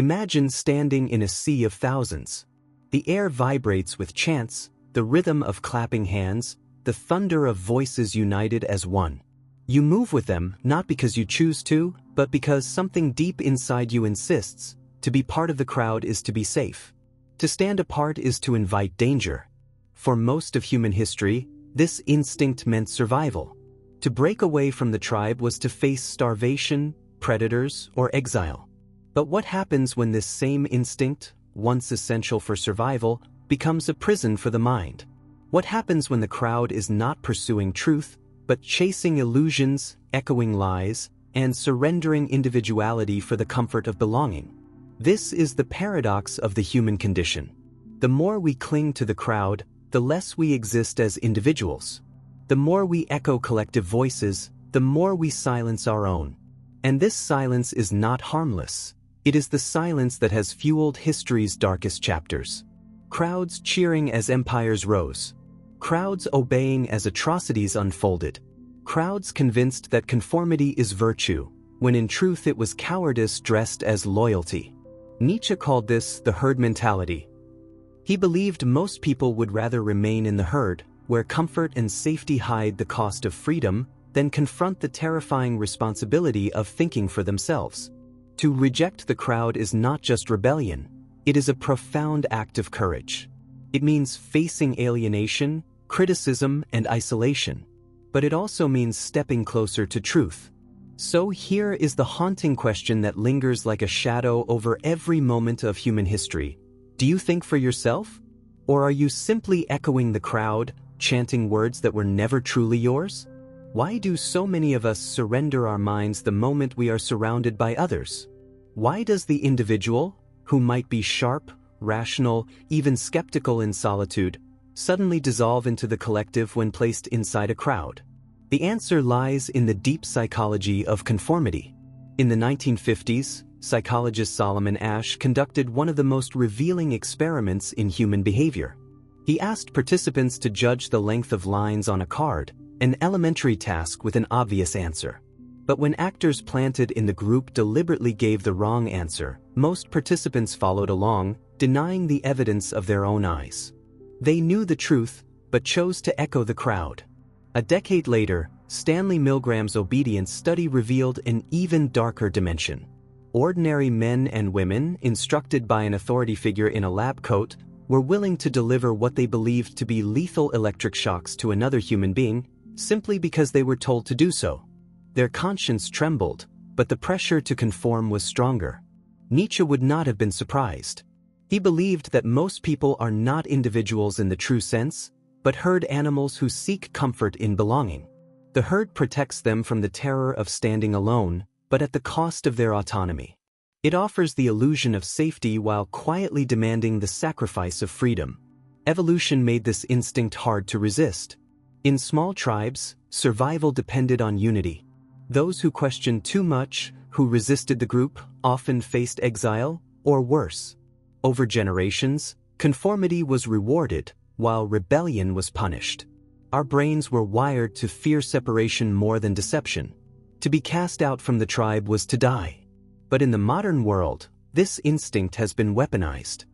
Imagine standing in a sea of thousands. The air vibrates with chants, the rhythm of clapping hands, the thunder of voices united as one. You move with them not because you choose to, but because something deep inside you insists. To be part of the crowd is to be safe. To stand apart is to invite danger. For most of human history, this instinct meant survival. To break away from the tribe was to face starvation, predators, or exile. But what happens when this same instinct, once essential for survival, becomes a prison for the mind? What happens when the crowd is not pursuing truth, but chasing illusions, echoing lies, and surrendering individuality for the comfort of belonging? This is the paradox of the human condition. The more we cling to the crowd, the less we exist as individuals. The more we echo collective voices, the more we silence our own. And this silence is not harmless. It is the silence that has fueled history's darkest chapters. Crowds cheering as empires rose. Crowds obeying as atrocities unfolded. Crowds convinced that conformity is virtue, when in truth it was cowardice dressed as loyalty. Nietzsche called this the herd mentality. He believed most people would rather remain in the herd, where comfort and safety hide the cost of freedom, than confront the terrifying responsibility of thinking for themselves. To reject the crowd is not just rebellion, it is a profound act of courage. It means facing alienation, criticism, and isolation. But it also means stepping closer to truth. So here is the haunting question that lingers like a shadow over every moment of human history. Do you think for yourself? Or are you simply echoing the crowd, chanting words that were never truly yours? Why do so many of us surrender our minds the moment we are surrounded by others? Why does the individual, who might be sharp, rational, even skeptical in solitude, suddenly dissolve into the collective when placed inside a crowd? The answer lies in the deep psychology of conformity. In the 1950s, psychologist Solomon Asch conducted one of the most revealing experiments in human behavior. He asked participants to judge the length of lines on a card, an elementary task with an obvious answer. But when actors planted in the group deliberately gave the wrong answer, most participants followed along, denying the evidence of their own eyes. They knew the truth, but chose to echo the crowd. A decade later, Stanley Milgram's obedience study revealed an even darker dimension. Ordinary men and women, instructed by an authority figure in a lab coat, were willing to deliver what they believed to be lethal electric shocks to another human being, simply because they were told to do so. Their conscience trembled, but the pressure to conform was stronger. Nietzsche would not have been surprised. He believed that most people are not individuals in the true sense, but herd animals who seek comfort in belonging. The herd protects them from the terror of standing alone, but at the cost of their autonomy. It offers the illusion of safety while quietly demanding the sacrifice of freedom. Evolution made this instinct hard to resist. In small tribes, survival depended on unity. Those who questioned too much, who resisted the group, often faced exile, or worse. Over generations, conformity was rewarded, while rebellion was punished. Our brains were wired to fear separation more than deception. To be cast out from the tribe was to die. But in the modern world, this instinct has been weaponized.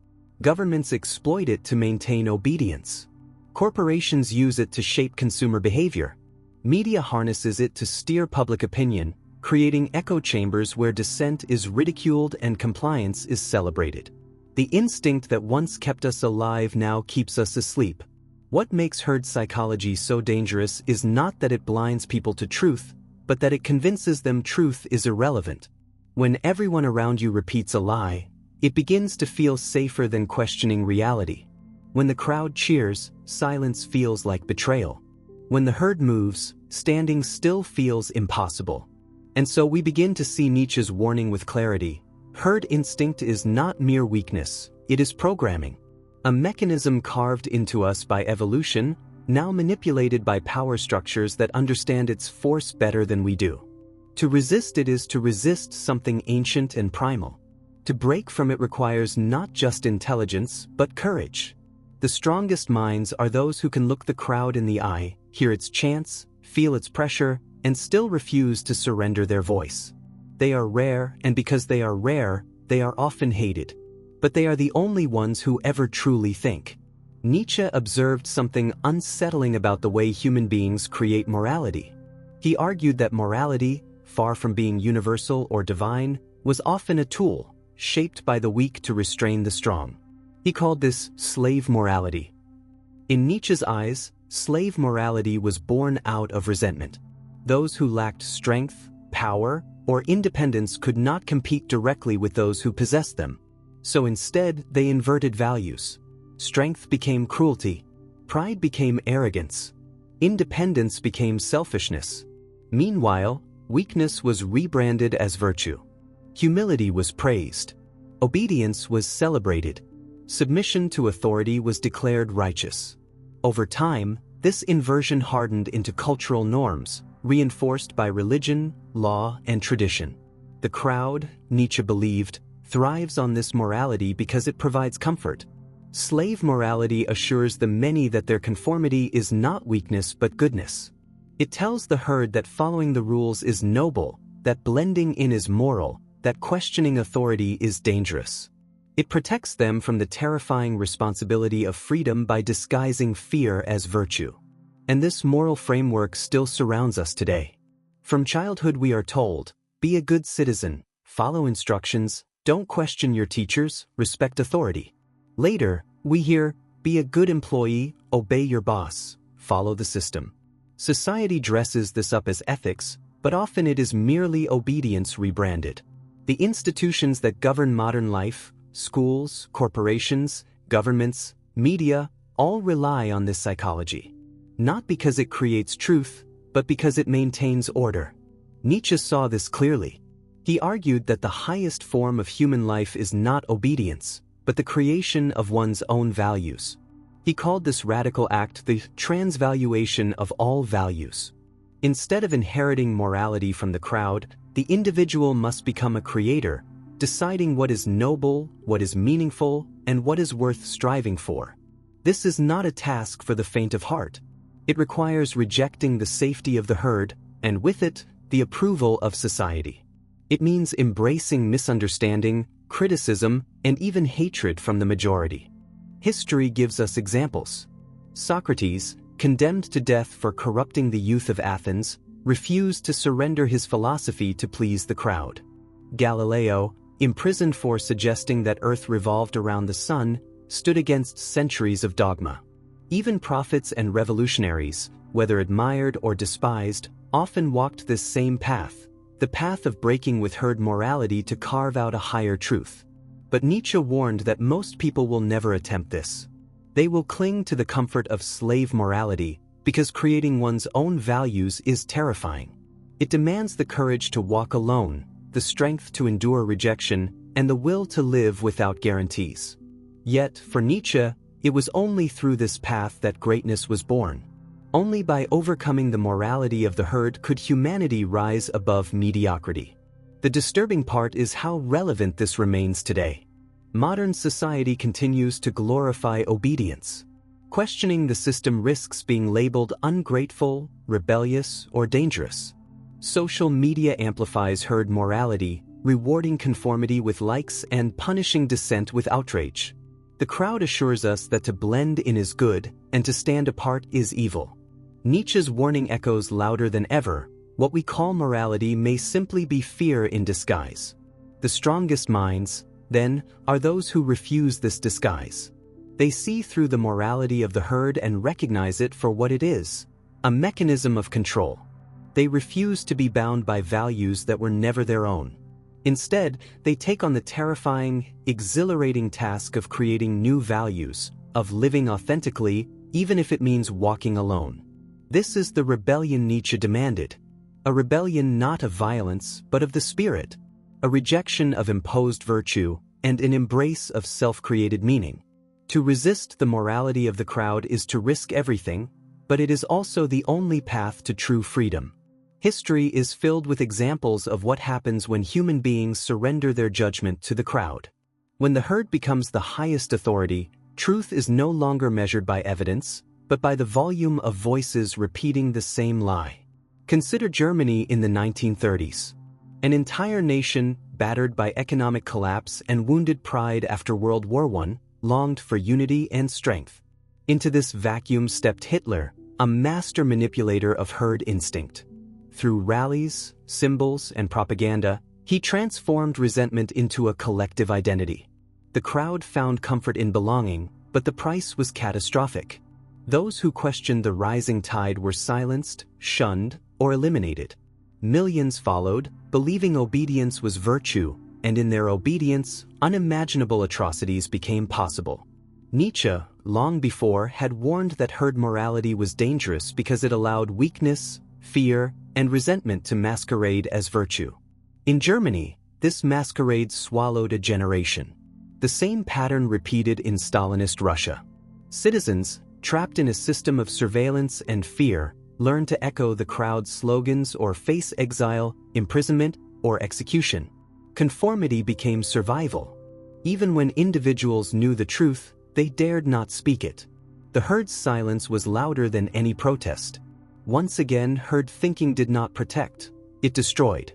Governments exploit it to maintain obedience. Corporations use it to shape consumer behavior. Media harnesses it to steer public opinion, creating echo chambers where dissent is ridiculed and compliance is celebrated. The instinct that once kept us alive now keeps us asleep. What makes herd psychology so dangerous is not that it blinds people to truth, but that it convinces them truth is irrelevant. When everyone around you repeats a lie, it begins to feel safer than questioning reality. When the crowd cheers, silence feels like betrayal. When the herd moves, standing still feels impossible. And so we begin to see Nietzsche's warning with clarity. Herd instinct is not mere weakness, it is programming. A mechanism carved into us by evolution, now manipulated by power structures that understand its force better than we do. To resist it is to resist something ancient and primal. To break from it requires not just intelligence, but courage. The strongest minds are those who can look the crowd in the eye, hear its chants, feel its pressure, and still refuse to surrender their voice. They are rare, and because they are rare, they are often hated. But they are the only ones who ever truly think. Nietzsche observed something unsettling about the way human beings create morality. He argued that morality, far from being universal or divine, was often a tool, shaped by the weak to restrain the strong. He called this slave morality. In Nietzsche's eyes, slave morality was born out of resentment. Those who lacked strength, power, or independence could not compete directly with those who possessed them. So instead, they inverted values. Strength became cruelty. Pride became arrogance. Independence became selfishness. Meanwhile, weakness was rebranded as virtue. Humility was praised. Obedience was celebrated. Submission to authority was declared righteous. Over time, this inversion hardened into cultural norms, reinforced by religion, law, and tradition. The crowd, Nietzsche believed, thrives on this morality because it provides comfort. Slave morality assures the many that their conformity is not weakness but goodness. It tells the herd that following the rules is noble, that blending in is moral, that questioning authority is dangerous. It protects them from the terrifying responsibility of freedom by disguising fear as virtue. And this moral framework still surrounds us today. From childhood we are told, be a good citizen, follow instructions, don't question your teachers, respect authority. Later, we hear, be a good employee, obey your boss, follow the system. Society dresses this up as ethics, but often it is merely obedience rebranded. The institutions that govern modern life, schools, corporations, governments, media, all rely on this psychology. Not because it creates truth, but because it maintains order. Nietzsche saw this clearly. He argued that the highest form of human life is not obedience, but the creation of one's own values. He called this radical act the transvaluation of all values. Instead of inheriting morality from the crowd, the individual must become a creator, deciding what is noble, what is meaningful, and what is worth striving for. This is not a task for the faint of heart. It requires rejecting the safety of the herd, and with it, the approval of society. It means embracing misunderstanding, criticism, and even hatred from the majority. History gives us examples. Socrates, condemned to death for corrupting the youth of Athens, refused to surrender his philosophy to please the crowd. Galileo, imprisoned for suggesting that Earth revolved around the sun, stood against centuries of dogma. Even prophets and revolutionaries, whether admired or despised, often walked this same path, the path of breaking with herd morality to carve out a higher truth. But Nietzsche warned that most people will never attempt this. They will cling to the comfort of slave morality because creating one's own values is terrifying. It demands the courage to walk alone, the strength to endure rejection, and the will to live without guarantees. Yet, for Nietzsche, it was only through this path that greatness was born. Only by overcoming the morality of the herd could humanity rise above mediocrity. The disturbing part is how relevant this remains today. Modern society continues to glorify obedience. Questioning the system risks being labeled ungrateful, rebellious, or dangerous. Social media amplifies herd morality, rewarding conformity with likes and punishing dissent with outrage. The crowd assures us that to blend in is good, and to stand apart is evil. Nietzsche's warning echoes louder than ever. What we call morality may simply be fear in disguise. The strongest minds, then, are those who refuse this disguise. They see through the morality of the herd and recognize it for what it is, a mechanism of control. They refuse to be bound by values that were never their own. Instead, they take on the terrifying, exhilarating task of creating new values, of living authentically, even if it means walking alone. This is the rebellion Nietzsche demanded. A rebellion not of violence, but of the spirit. A rejection of imposed virtue, and an embrace of self-created meaning. To resist the morality of the crowd is to risk everything, but it is also the only path to true freedom. History is filled with examples of what happens when human beings surrender their judgment to the crowd. When the herd becomes the highest authority, truth is no longer measured by evidence, but by the volume of voices repeating the same lie. Consider Germany in the 1930s. An entire nation, battered by economic collapse and wounded pride after World War I, longed for unity and strength. Into this vacuum stepped Hitler, a master manipulator of herd instinct. Through rallies, symbols, and propaganda, he transformed resentment into a collective identity. The crowd found comfort in belonging, but the price was catastrophic. Those who questioned the rising tide were silenced, shunned, or eliminated. Millions followed, believing obedience was virtue, and in their obedience, unimaginable atrocities became possible. Nietzsche, long before, had warned that herd morality was dangerous because it allowed weakness, fear, and resentment to masquerade as virtue. In Germany, this masquerade swallowed a generation. The same pattern repeated in Stalinist Russia. Citizens, trapped in a system of surveillance and fear, learned to echo the crowd's slogans or face exile, imprisonment, or execution. Conformity became survival. Even when individuals knew the truth, they dared not speak it. The herd's silence was louder than any protest. Once again, herd thinking did not protect, it destroyed.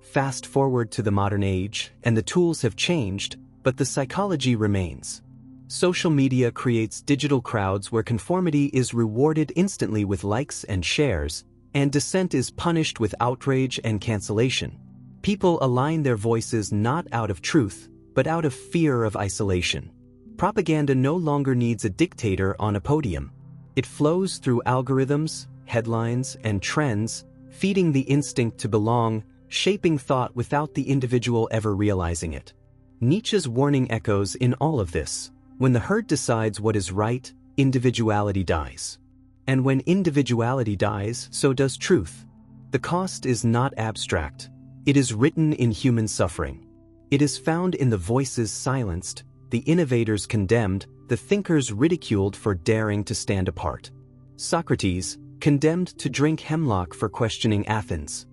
Fast forward to the modern age, and the tools have changed, but the psychology remains. Social media creates digital crowds where conformity is rewarded instantly with likes and shares, and dissent is punished with outrage and cancellation. People align their voices not out of truth, but out of fear of isolation. Propaganda no longer needs a dictator on a podium. It flows through algorithms, headlines, and trends, feeding the instinct to belong, shaping thought without the individual ever realizing it. Nietzsche's warning echoes in all of this. When the herd decides what is right, individuality dies. And when individuality dies, so does truth. The cost is not abstract. It is written in human suffering. It is found in the voices silenced, the innovators condemned, the thinkers ridiculed for daring to stand apart. Socrates, condemned to drink hemlock for questioning Athens.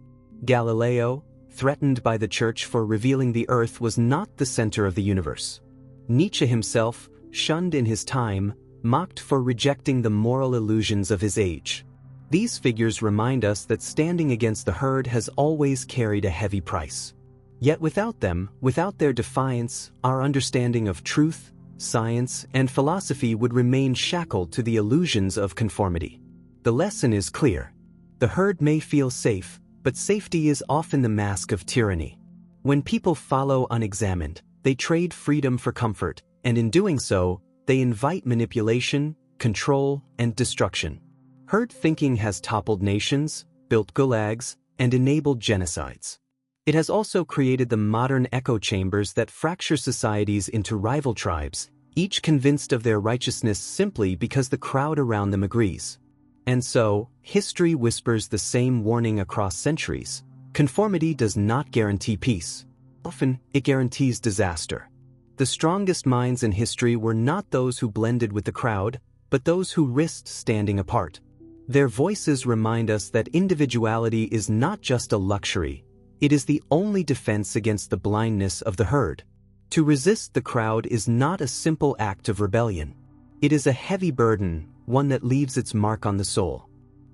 Galileo, threatened by the church for revealing the earth was not the center of the universe. Nietzsche himself, shunned in his time, mocked for rejecting the moral illusions of his age. These figures remind us that standing against the herd has always carried a heavy price. Yet without them, without their defiance, our understanding of truth, science, and philosophy would remain shackled to the illusions of conformity. The lesson is clear. The herd may feel safe, but safety is often the mask of tyranny. When people follow unexamined, they trade freedom for comfort, and in doing so, they invite manipulation, control, and destruction. Herd thinking has toppled nations, built gulags, and enabled genocides. It has also created the modern echo chambers that fracture societies into rival tribes, each convinced of their righteousness simply because the crowd around them agrees. And so, history whispers the same warning across centuries. Conformity does not guarantee peace. Often, it guarantees disaster. The strongest minds in history were not those who blended with the crowd, but those who risked standing apart. Their voices remind us that individuality is not just a luxury, it is the only defense against the blindness of the herd. To resist the crowd is not a simple act of rebellion. It is a heavy burden, one that leaves its mark on the soul.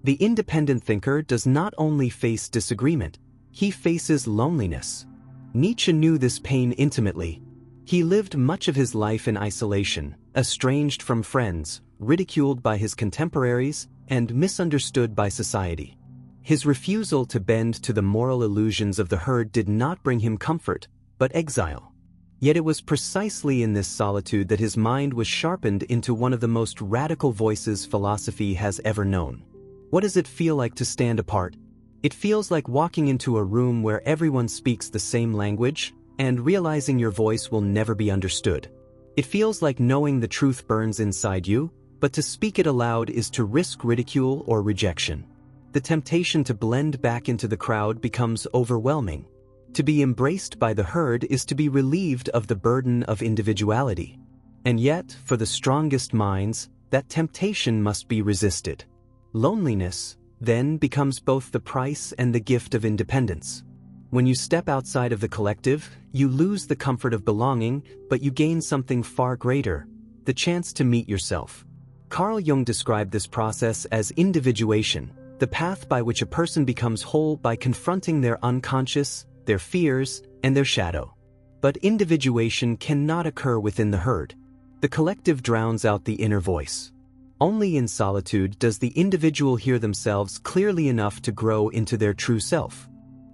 The independent thinker does not only face disagreement, he faces loneliness. Nietzsche knew this pain intimately. He lived much of his life in isolation, estranged from friends, ridiculed by his contemporaries, and misunderstood by society. His refusal to bend to the moral illusions of the herd did not bring him comfort, but exile. Yet it was precisely in this solitude that his mind was sharpened into one of the most radical voices philosophy has ever known. What does it feel like to stand apart? It feels like walking into a room where everyone speaks the same language, and realizing your voice will never be understood. It feels like knowing the truth burns inside you, but to speak it aloud is to risk ridicule or rejection. The temptation to blend back into the crowd becomes overwhelming. To be embraced by the herd is to be relieved of the burden of individuality. And yet, for the strongest minds, that temptation must be resisted. Loneliness, then, becomes both the price and the gift of independence. When you step outside of the collective, you lose the comfort of belonging, but you gain something far greater, the chance to meet yourself. Carl Jung described this process as individuation, the path by which a person becomes whole by confronting their unconscious, their fears, and and their shadow. But individuation cannot occur within the herd. The collective drowns out the inner voice. Only in solitude does the individual hear themselves clearly enough to grow into their true self.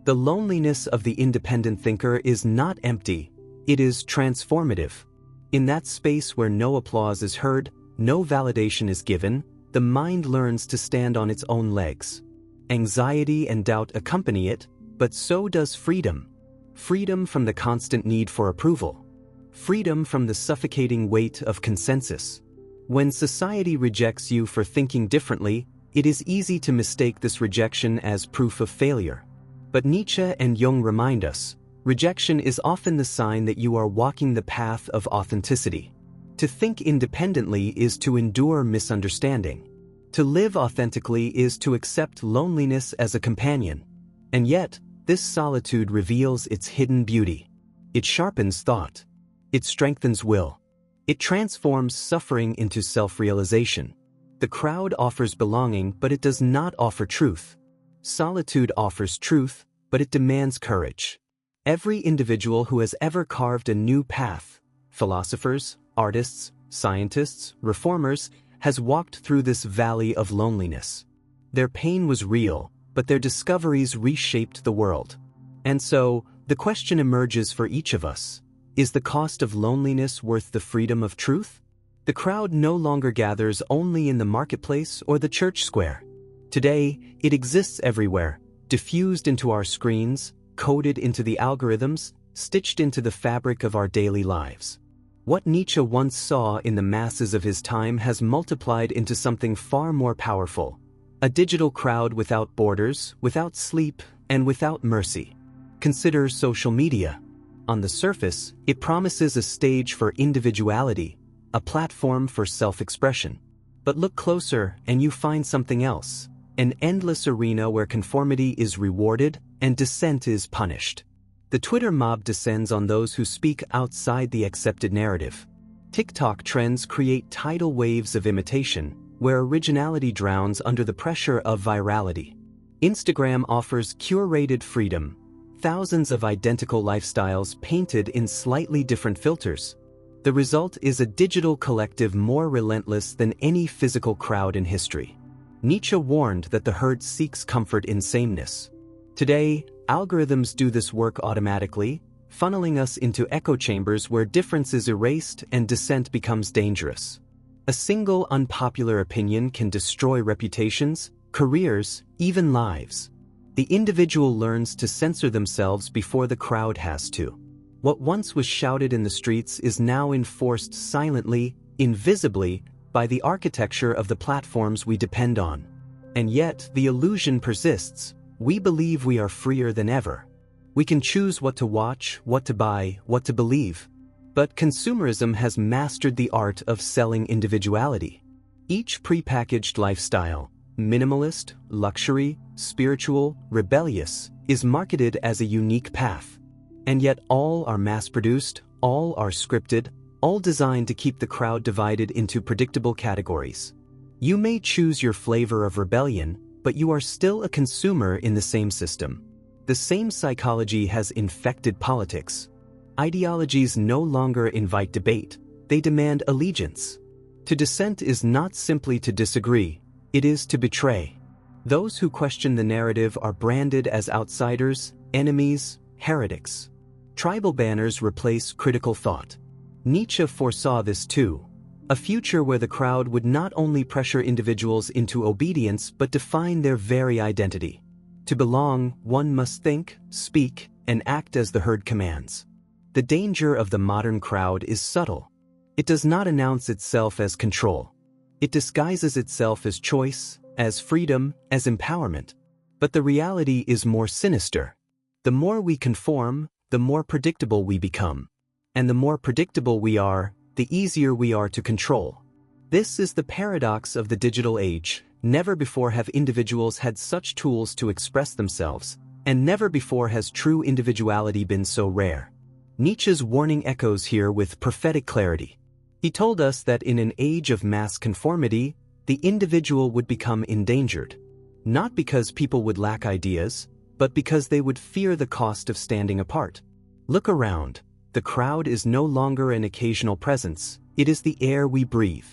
The loneliness of the independent thinker is not empty, it is transformative. In that space where no applause is heard, no validation is given, the mind learns to stand on its own legs. Anxiety and doubt accompany it, but so does freedom. Freedom from the constant need for approval. Freedom from the suffocating weight of consensus. When society rejects you for thinking differently, it is easy to mistake this rejection as proof of failure. But Nietzsche and Jung remind us, rejection is often the sign that you are walking the path of authenticity. To think independently is to endure misunderstanding. To live authentically is to accept loneliness as a companion. And yet, this solitude reveals its hidden beauty. It sharpens thought. It strengthens will. It transforms suffering into self-realization. The crowd offers belonging, but it does not offer truth. Solitude offers truth, but it demands courage. Every individual who has ever carved a new path, philosophers, artists, scientists, reformers, has walked through this valley of loneliness. Their pain was real, but their discoveries reshaped the world. And so, the question emerges for each of us. Is the cost of loneliness worth the freedom of truth? The crowd no longer gathers only in the marketplace or the church square. Today, it exists everywhere, diffused into our screens, coded into the algorithms, stitched into the fabric of our daily lives. What Nietzsche once saw in the masses of his time has multiplied into something far more powerful. A digital crowd without borders, without sleep, and without mercy. Consider social media. On the surface, it promises a stage for individuality, a platform for self-expression. But look closer and you find something else, an endless arena where conformity is rewarded and dissent is punished. The Twitter mob descends on those who speak outside the accepted narrative. TikTok trends create tidal waves of imitation, where originality drowns under the pressure of virality. Instagram offers curated freedom, thousands of identical lifestyles painted in slightly different filters. The result is a digital collective more relentless than any physical crowd in history. Nietzsche warned that the herd seeks comfort in sameness. Today, algorithms do this work automatically, funneling us into echo chambers where difference is erased and dissent becomes dangerous. A single unpopular opinion can destroy reputations, careers, even lives. The individual learns to censor themselves before the crowd has to. What once was shouted in the streets is now enforced silently, invisibly, by the architecture of the platforms we depend on. And yet, the illusion persists. We believe we are freer than ever. We can choose what to watch, what to buy, what to believe. But consumerism has mastered the art of selling individuality. Each prepackaged lifestyle, minimalist, luxury, spiritual, rebellious, is marketed as a unique path. And yet all are mass-produced, all are scripted, all designed to keep the crowd divided into predictable categories. You may choose your flavor of rebellion, but you are still a consumer in the same system. The same psychology has infected politics. Ideologies no longer invite debate, they demand allegiance. To dissent is not simply to disagree, it is to betray. Those who question the narrative are branded as outsiders, enemies, heretics. Tribal banners replace critical thought. Nietzsche foresaw this too. A future where the crowd would not only pressure individuals into obedience but define their very identity. To belong, one must think, speak, and act as the herd commands. The danger of the modern crowd is subtle. It does not announce itself as control. It disguises itself as choice, as freedom, as empowerment. But the reality is more sinister. The more we conform, the more predictable we become. And the more predictable we are, the easier we are to control. This is the paradox of the digital age. Never before have individuals had such tools to express themselves, and never before has true individuality been so rare. Nietzsche's warning echoes here with prophetic clarity. He told us that in an age of mass conformity, the individual would become endangered. Not because people would lack ideas, but because they would fear the cost of standing apart. Look around. The crowd is no longer an occasional presence, it is the air we breathe.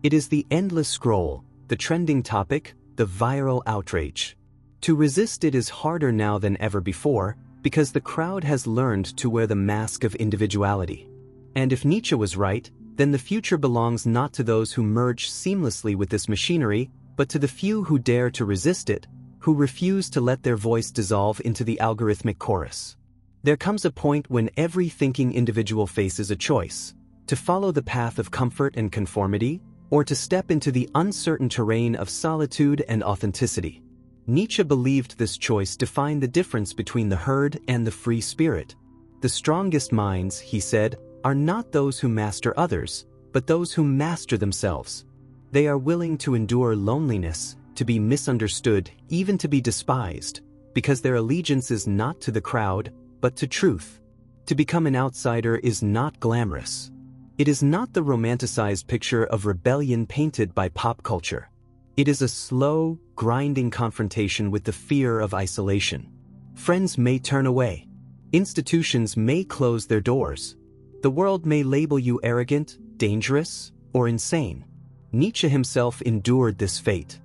It is the endless scroll, the trending topic, the viral outrage. To resist it is harder now than ever before, because the crowd has learned to wear the mask of individuality. And if Nietzsche was right, then the future belongs not to those who merge seamlessly with this machinery, but to the few who dare to resist it, who refuse to let their voice dissolve into the algorithmic chorus. There comes a point when every thinking individual faces a choice: to follow the path of comfort and conformity, or to step into the uncertain terrain of solitude and authenticity. Nietzsche believed this choice defined the difference between the herd and the free spirit. The strongest minds, he said, are not those who master others, but those who master themselves. They are willing to endure loneliness, to be misunderstood, even to be despised, because their allegiance is not to the crowd, but to truth. To become an outsider is not glamorous. It is not the romanticized picture of rebellion painted by pop culture. It is a slow, grinding confrontation with the fear of isolation. Friends may turn away. Institutions may close their doors. The world may label you arrogant, dangerous, or insane. Nietzsche himself endured this fate.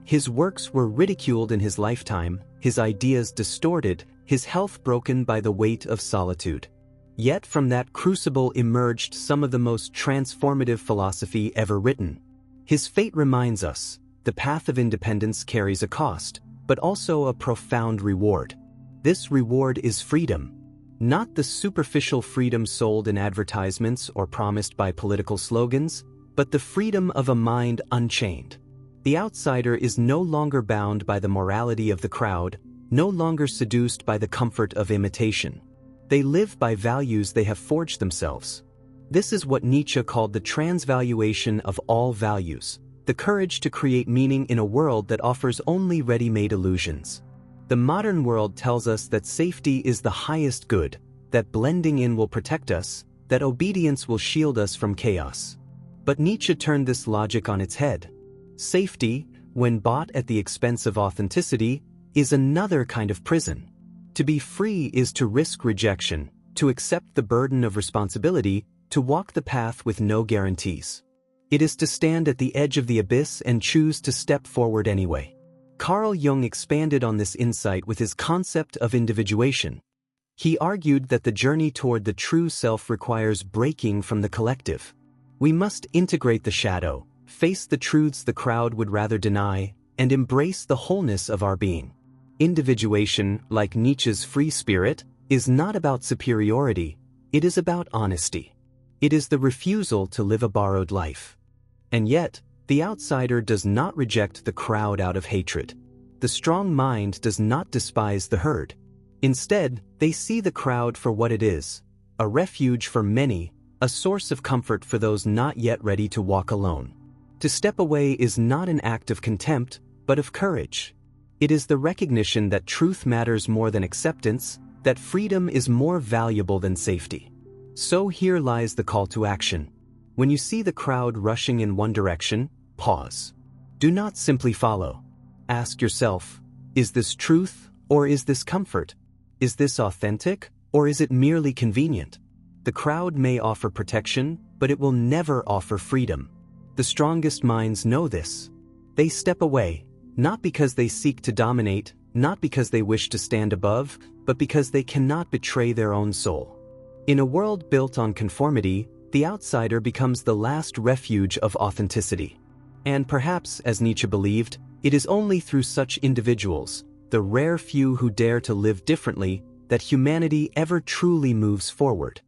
His works were ridiculed in his lifetime, his ideas distorted, his health broken by the weight of solitude. Yet from that crucible emerged some of the most transformative philosophy ever written. His fate reminds us, the path of independence carries a cost, but also a profound reward. This reward is freedom. Not the superficial freedom sold in advertisements or promised by political slogans, but the freedom of a mind unchained. The outsider is no longer bound by the morality of the crowd, no longer seduced by the comfort of imitation. They live by values they have forged themselves. This is what Nietzsche called the transvaluation of all values, the courage to create meaning in a world that offers only ready-made illusions. The modern world tells us that safety is the highest good, that blending in will protect us, that obedience will shield us from chaos. But Nietzsche turned this logic on its head. Safety, when bought at the expense of authenticity, is another kind of prison. To be free is to risk rejection, to accept the burden of responsibility, to walk the path with no guarantees. It is to stand at the edge of the abyss and choose to step forward anyway. Carl Jung expanded on this insight with his concept of individuation. He argued that the journey toward the true self requires breaking from the collective. We must integrate the shadow, face the truths the crowd would rather deny, and embrace the wholeness of our being. Individuation, like Nietzsche's free spirit, is not about superiority, it is about honesty. It is the refusal to live a borrowed life. And yet, the outsider does not reject the crowd out of hatred. The strong mind does not despise the herd. Instead, they see the crowd for what it is, a refuge for many, a source of comfort for those not yet ready to walk alone. To step away is not an act of contempt, but of courage. It is the recognition that truth matters more than acceptance, that freedom is more valuable than safety. So here lies the call to action. When you see the crowd rushing in one direction, pause. Do not simply follow. Ask yourself, is this truth or is this comfort? Is this authentic or is it merely convenient? The crowd may offer protection, but it will never offer freedom. The strongest minds know this. They step away, not because they seek to dominate, not because they wish to stand above, but because they cannot betray their own soul. In a world built on conformity, the outsider becomes the last refuge of authenticity. And perhaps, as Nietzsche believed, it is only through such individuals, the rare few who dare to live differently, that humanity ever truly moves forward.